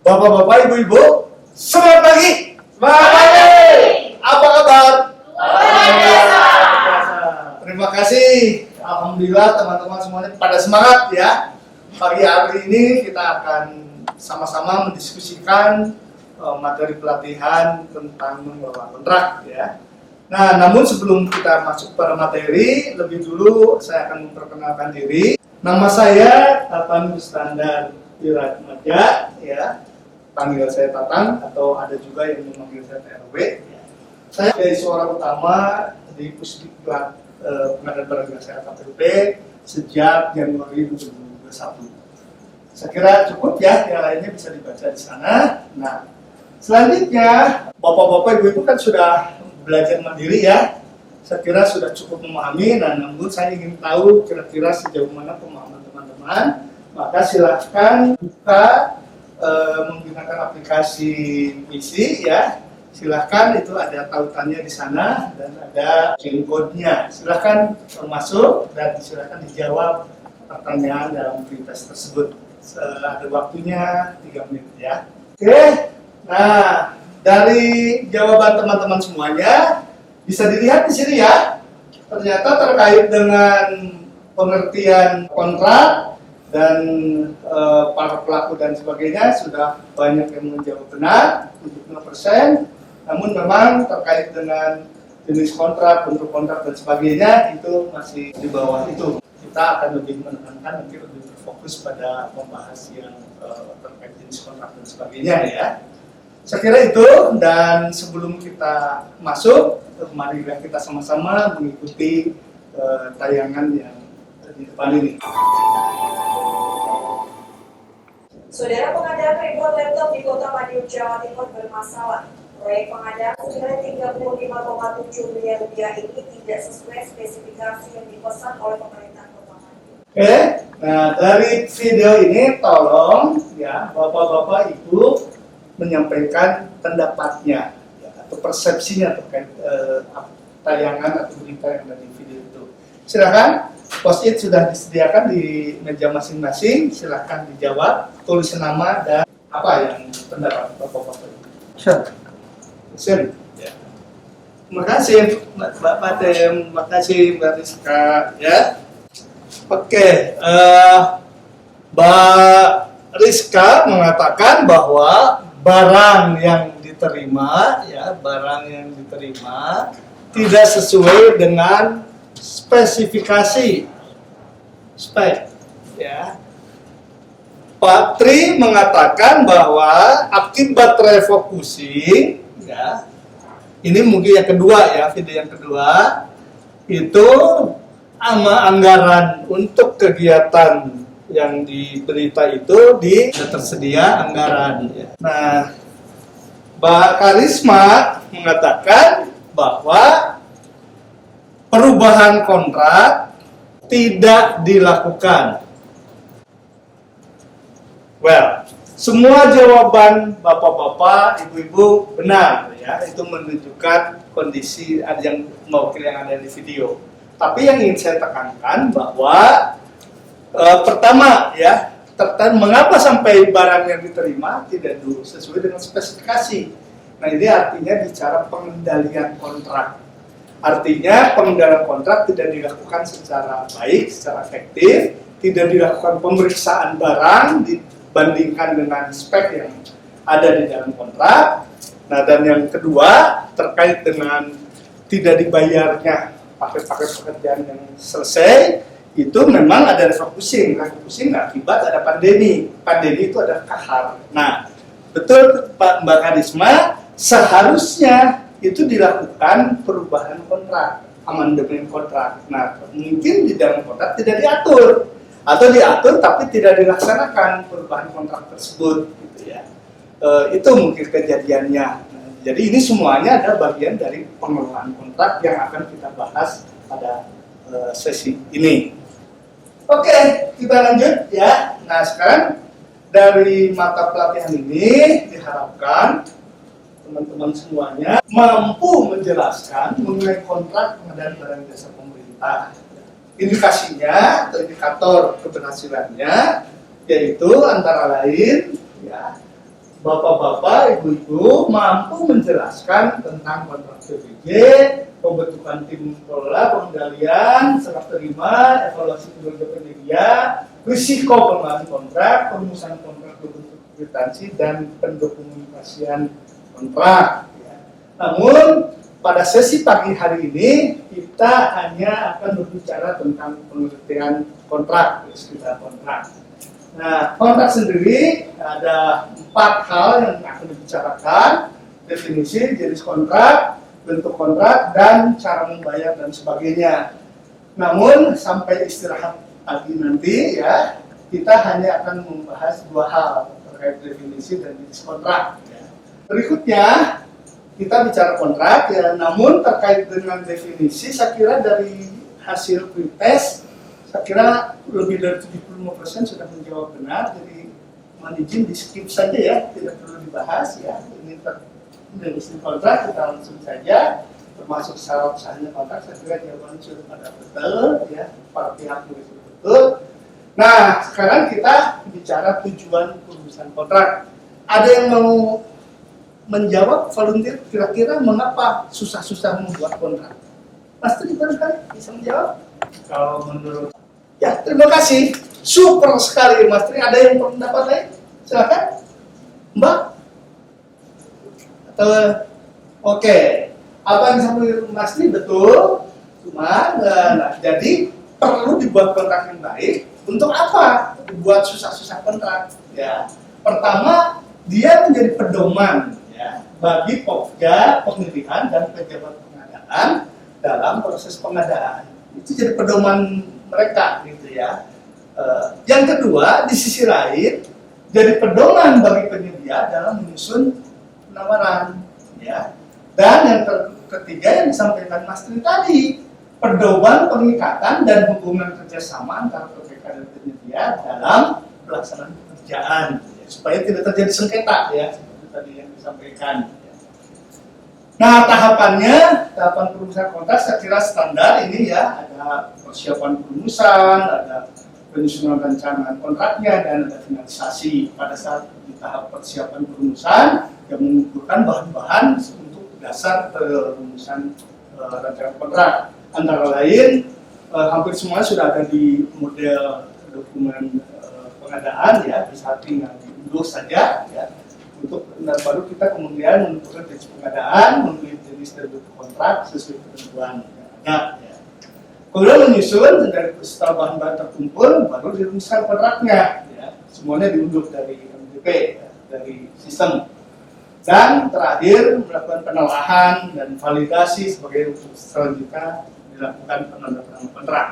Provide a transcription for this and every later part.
Bapak-bapak, ibu-ibu, selamat pagi. Selamat pagi. Apa kabar? Luar biasa. Terima kasih. Alhamdulillah teman-teman semuanya pada semangat ya. Pagi hari ini kita akan sama-sama mendiskusikan materi pelatihan tentang mengelola kontrak ya. Nah, namun sebelum kita masuk pada materi, lebih dulu saya akan memperkenalkan diri. Nama saya Tatang Standar Wiratmaja ya. Panggil saya Tatang atau ada juga yang memanggil saya TRW. Saya jadi suara utama di Pusdiklat Pengadaan Barang Jasa KPP sejak Januari 2021. Saya kira cukup ya, yang lainnya bisa dibaca di sana. Nah, selanjutnya Bapak-bapak, Ibu-ibu kan sudah belajar mandiri ya. Saya kira sudah cukup memahami. Nah, namun saya ingin tahu kira-kira sejauh mana pemahaman teman-teman. Maka silahkan buka menggunakan aplikasi PC ya. Silahkan, itu ada tautannya di sana dan ada QR code-nya. Silahkan masuk dan silahkan dijawab pertanyaan dalam pretest tersebut. Ada waktunya 3 menit ya. Oke, nah dari jawaban teman-teman semuanya bisa dilihat di sini ya. Ternyata terkait dengan pengertian kontrak dan para pelaku dan sebagainya sudah banyak yang menjawab benar, 75%. Namun memang terkait dengan jenis kontrak, bentuk kontrak dan sebagainya itu masih di bawah itu. Kita akan lebih menekankan, nanti lebih berfokus pada membahas yang terkait jenis kontrak dan sebagainya ya. Saya kira itu, dan sebelum kita masuk, mari kita sama-sama mengikuti tayangan yang di depan ini. Saudara, pengadaan ribuan laptop di Kota Madiun, Jawa Timur bermasalah. Proyek pengadaan senilai 35,7 miliar rupiah ini tidak sesuai spesifikasi yang dipesan oleh pemerintah Kota Madiun. Oke, nah dari video ini tolong ya Bapak-bapak Ibu menyampaikan pendapatnya ya, atau persepsinya terkait tayangan atau berita yang ada di video itu. Silakan, post-it sudah disediakan di meja masing-masing. Silakan dijawab, tulis nama dan apa yang pendapat Bapak-bapak Ibu. Sure. Ya. Terima kasih Mbak Patem, terima kasih Mbak Rizka ya. Oke, Mbak Rizka mengatakan bahwa barang yang diterima tidak sesuai dengan spesifikasi spek ya. Pak Tri mengatakan bahwa akibat refocusing ya, ini mungkin yang kedua ya, video yang kedua itu anggaran untuk kegiatan yang di berita itu tersedia anggaran ya. Nah, Mbak Karisma mengatakan bahwa perubahan kontrak tidak dilakukan. Well, semua jawaban Bapak-bapak, Ibu-ibu benar ya, itu menunjukkan kondisi yang mewakili yang ada di video. Tapi yang ingin saya tekankan bahwa pertama ya, mengapa sampai barang yang diterima tidak sesuai dengan spesifikasi. Nah, ini artinya bicara pengendalian kontrak. Artinya pengendalian kontrak tidak dilakukan secara baik, secara efektif, tidak dilakukan pemeriksaan barang dibandingkan dengan spek yang ada di dalam kontrak. Nah, dan yang kedua terkait dengan tidak dibayarnya paket-paket pekerjaan yang selesai, itu memang ada refocusing akibat ada pandemi. Pandemi itu ada kahar. Nah, betul Mbak Karisma, seharusnya itu dilakukan perubahan kontrak, amandemen kontrak. Nah, mungkin di dalam kontrak tidak diatur, atau diatur tapi tidak dilaksanakan perubahan kontrak tersebut, gitu ya. Itu mungkin kejadiannya. Nah, jadi ini semuanya adalah bagian dari pengelolaan kontrak yang akan kita bahas pada sesi ini. Oke, kita lanjut ya. Nah, sekarang dari mata pelatihan ini diharapkan teman-teman semuanya mampu menjelaskan mengenai kontrak pengadaan barang jasa pemerintah. Indikasinya atau indikator keberhasilannya yaitu antara lain ya, Bapak-bapak, ibu-ibu mampu menjelaskan tentang kontrak PBJ, pembentukan tim pengelola, pengendalian, serah terima, evaluasi kinerja penyedia, risiko pelanggaran kontrak, perumusan kontrak berbentuk kwitansi, dan pendokumentasian kontrak. Ya. Namun pada sesi pagi hari ini kita hanya akan berbicara tentang pengertian kontrak, istilah kontrak. Nah, kontrak sendiri ada 4 hal yang akan dibicarakan: definisi, jenis kontrak, bentuk kontrak, dan cara membayar dan sebagainya. Namun sampai istirahat pagi nanti ya, kita hanya akan membahas 2 hal terkait definisi dan jenis kontrak. Ya. Berikutnya kita bicara kontrak ya, namun terkait dengan definisi saya kira dari hasil pretest saya kira lebih dari 75% sudah menjawab benar, jadi mohon izin di skip saja ya, tidak perlu dibahas ya. Ini definisi kontrak kita langsung saja, termasuk syarat sahnya kontrak. Saya kira jawabannya sudah pada betul ya, para pihak sudah betul. Nah, sekarang kita bicara tujuan perumusan kontrak. Ada yang mau menjawab volunteer kira-kira mengapa susah-susah membuat kontrak? Mas Tri barangkali bisa menjawab? Kalau menurut ya, terima kasih. Super sekali Mas Tri. Ada yang pendapat lain? Silakan. Mbak? Atau oke. Apa yang disampaikan Mas Tri betul. Cuma jadi perlu dibuat kontrak yang baik. Untuk apa? Dibuat susah-susah kontrak. Ya. Pertama, dia menjadi pedoman ya, bagi Pokja, pemilihan dan pejabat pengadaan dalam proses pengadaan. Itu jadi pedoman mereka gitu ya. Yang kedua, di sisi lain jadi pedoman bagi penyedia dalam menyusun penawaran ya. Dan yang ketiga yang disampaikan Mas Tri tadi, pedoman pengikatan dan hubungan kerjasama antara PPK dan penyedia dalam pelaksanaan pekerjaan ya, supaya tidak terjadi sengketa ya, seperti tadi yang disampaikan. Nah, tahapan perumusan kontrak saya kira standar ini ya, ada persiapan perumusan, ada penyusunan rancangan kontraknya, dan ada finalisasi. Pada saat di tahap persiapan perumusan yang mengumpulkan bahan-bahan untuk dasar perumusan rancangan kontrak. Antara lain hampir semuanya sudah ada di model dokumen pengadaan ya, bisa tinggal diunduh saja ya. Untuk baru kita kemudian menentukan jenis pengadaan, memilih jenis dan bentuk kontrak sesuai ketentuan yang ada. Ya. Kemudian menyusun dari setelah bahan-bahan terkumpul, baru dirumuskan kontraknya. Ya. Semuanya diunduh dari MDP, ya, dari sistem. Dan terakhir melakukan penelaahan dan validasi sebagai untuk selanjutnya dilakukan penandatanganan kontrak.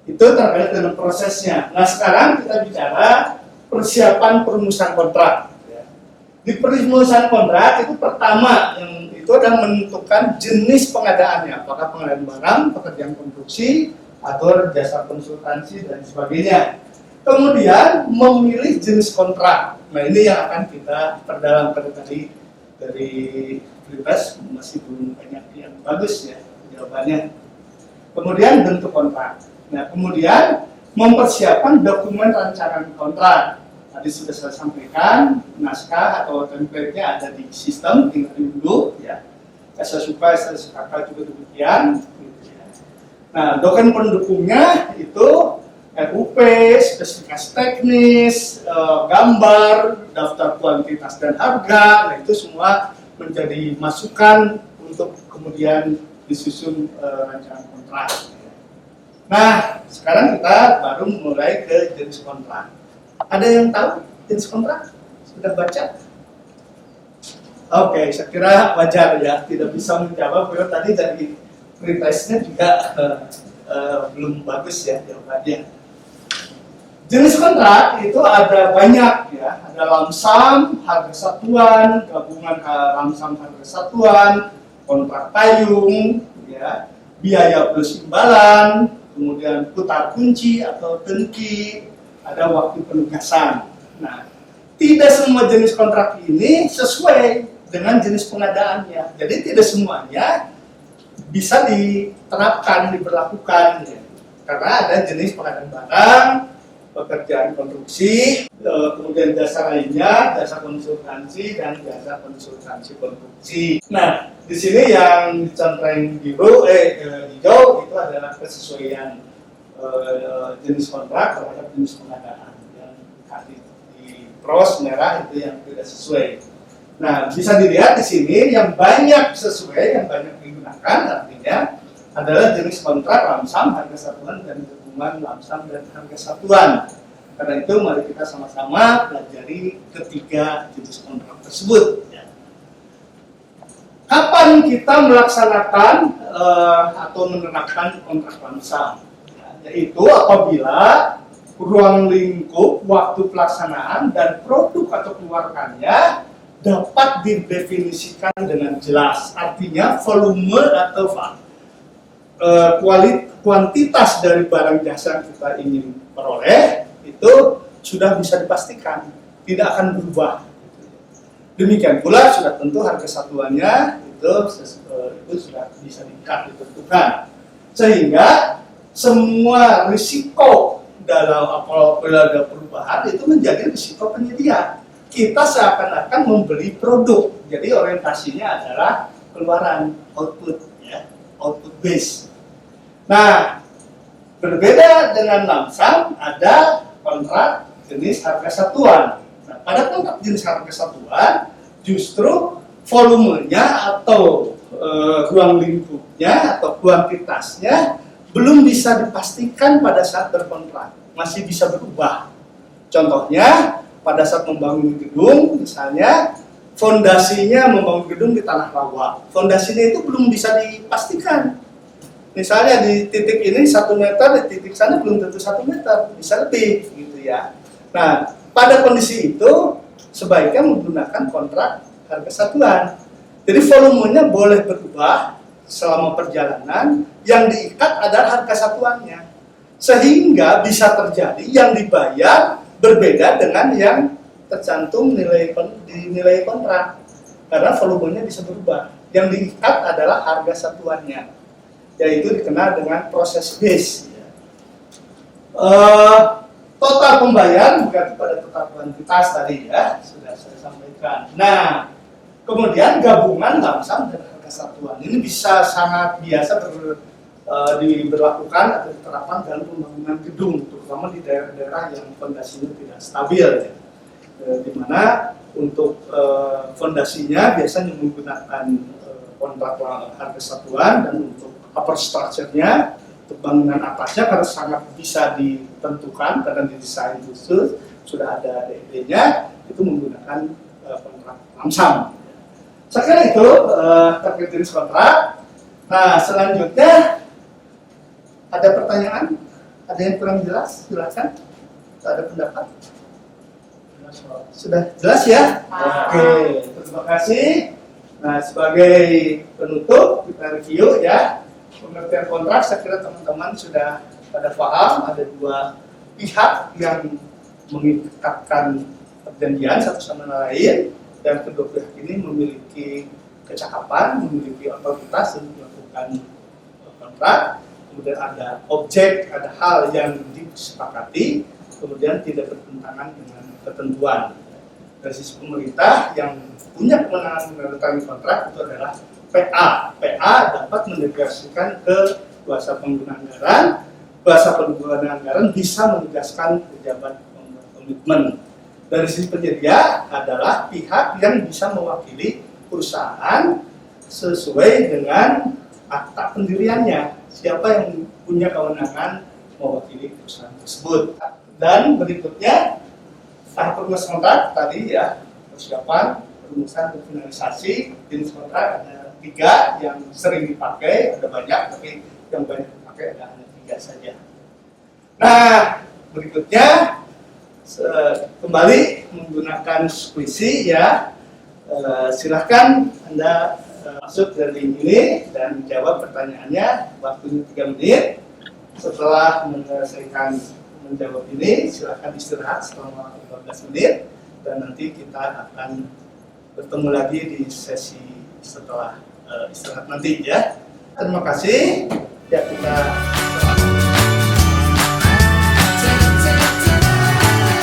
Itu terkait dengan prosesnya. Nah, sekarang kita bicara persiapan perumusan kontrak. Di perumusan kontrak itu pertama yang itu adalah menentukan jenis pengadaannya, apakah pengadaan barang, pekerjaan konstruksi, atau jasa konsultansi dan sebagainya. Kemudian memilih jenis kontrak. Nah, ini yang akan kita perdalam pada tadi dari Pribas, masih belum banyak yang bagus ya jawabannya. Kemudian bentuk kontrak. Nah, kemudian mempersiapkan dokumen rancangan kontrak. Tadi sudah saya sampaikan, naskah atau template-nya ada di sistem, tinggal diunduh ya. Saya suka juga demikian. Gitu ya. Nah, dokumen pendukungnya itu RUP, spesifikasi teknis, gambar, daftar kuantitas dan harga. Nah, itu semua menjadi masukan untuk kemudian disusun rancangan kontrak. Nah, sekarang kita baru mulai ke jenis kontrak. Ada yang tahu jenis kontrak? Sudah baca? Oke, saya kira wajar ya, tidak bisa menjawab. Karena tadi dari pretestnya juga belum bagus ya jawabannya. Jenis kontrak itu ada banyak ya, ada lamsam, harga satuan, gabungan lamsam harga satuan, kontrak payung, ya, biaya plus imbalan, kemudian putar kunci atau turnkey, ada waktu penugasan. Nah, tidak semua jenis kontrak ini sesuai dengan jenis pengadaannya. Jadi tidak semuanya bisa diterapkan, diberlakukan. Ya. Karena ada jenis pengadaan barang, pekerjaan konstruksi, kemudian jasa lainnya, jasa konsultansi dan jasa konsultansi konstruksi. Nah, di sini yang dicontreng hijau itu adalah kesesuaian jenis kontrak terhadap jenis pengadaan. Yang di pros merah itu yang tidak sesuai. Nah, bisa dilihat di sini yang banyak sesuai, yang banyak digunakan artinya adalah jenis kontrak lamsam, harga satuan, dan gabungan lamsam dan harga satuan. Karena itu mari kita sama-sama pelajari ketiga jenis kontrak tersebut. Kapan kita melaksanakan atau menerapkan kontrak lamsam? Yaitu apabila ruang lingkup waktu pelaksanaan dan produk atau keluarkannya dapat didefinisikan dengan jelas. Artinya volume atau kuantitas dari barang jasa yang kita ingin peroleh itu sudah bisa dipastikan, tidak akan berubah. Demikian pula sudah tentu harga satuannya itu sudah bisa ditentukan. Sehingga semua risiko dalam apabila ada perubahan itu menjadi risiko penyedia. Kita seakan-akan membeli produk, jadi orientasinya adalah keluaran, output, ya, output base. Nah, berbeda dengan lamsam, ada kontrak jenis harga satuan. Nah, pada kontrak jenis harga satuan, justru volumenya atau ruang lingkupnya atau kuantitasnya belum bisa dipastikan pada saat berkontrak, masih bisa berubah. Contohnya, pada saat membangun gedung, misalnya fondasinya membangun gedung di tanah rawa, fondasinya itu belum bisa dipastikan. Misalnya di titik ini 1 meter, di titik sana belum tentu 1 meter, bisa lebih, gitu ya. Nah, pada kondisi itu sebaiknya menggunakan kontrak harga satuan. Jadi volumenya boleh berubah selama perjalanan, yang diikat adalah harga satuannya. Sehingga bisa terjadi yang dibayar berbeda dengan yang tercantum di nilai kontrak, karena volumenya bisa berubah. Yang diikat adalah harga satuannya, yaitu dikenal dengan proses base. Total pembayaran berganti pada total kuantitas tadi ya, sudah saya sampaikan. Nah, kemudian gabungan lamsam dan harga satuan ini bisa sangat biasa diberlakukan atau diterapkan dalam pembangunan gedung, terutama di daerah-daerah yang fondasinya tidak stabil, ya. Di mana untuk fondasinya biasanya menggunakan kontrak harga satuan, dan untuk upper structure-nya, untuk bangunan atasnya harus sangat bisa ditentukan karena didesain khusus, sudah ada DEB-nya, itu menggunakan kontrak lamsam. Saya kira itu terkait jenis kontrak. Nah, selanjutnya ada pertanyaan? Ada yang kurang jelas? Silakan. Ada pendapat? Sudah jelas ya? Oke, terima kasih. Nah, sebagai penutup kita review ya. Pengertian kontrak, saya kira teman-teman sudah pada paham, ada dua pihak yang mengikatkan perjanjian satu sama lain, dan kedua pihak ini memiliki kecakapan, memiliki otoritas untuk melakukan kontrak. Kemudian ada objek, ada hal yang disepakati, kemudian tidak bertentangan dengan ketentuan. Dari sisi pemerintah yang punya kewenangan menandatangani kontrak itu adalah PA. PA dapat menegasikan ke kuasa pengguna anggaran, kuasa pengguna anggaran bisa menegaskan pejabat komitmen. Dari sisi penyedia adalah pihak yang bisa mewakili perusahaan sesuai dengan akta pendiriannya. Siapa yang punya kewenangan mewakili perusahaan tersebut. Dan berikutnya tahap perumusan kontrak tadi ya, persiapan, perumusan, dan finalisasi. Jenis kontrak ada 3 yang sering dipakai, ada banyak, tapi yang banyak dipakai ada hanya 3 saja. Nah, berikutnya kembali menggunakan squishy ya. Silahkan Anda masuk ke link ini dan jawab pertanyaannya, waktunya 3 menit. Setelah menyelesaikan menjawab ini, silahkan istirahat selama 15 menit, dan nanti kita akan bertemu lagi di sesi setelah istirahat nanti ya. Terima kasih ya, kita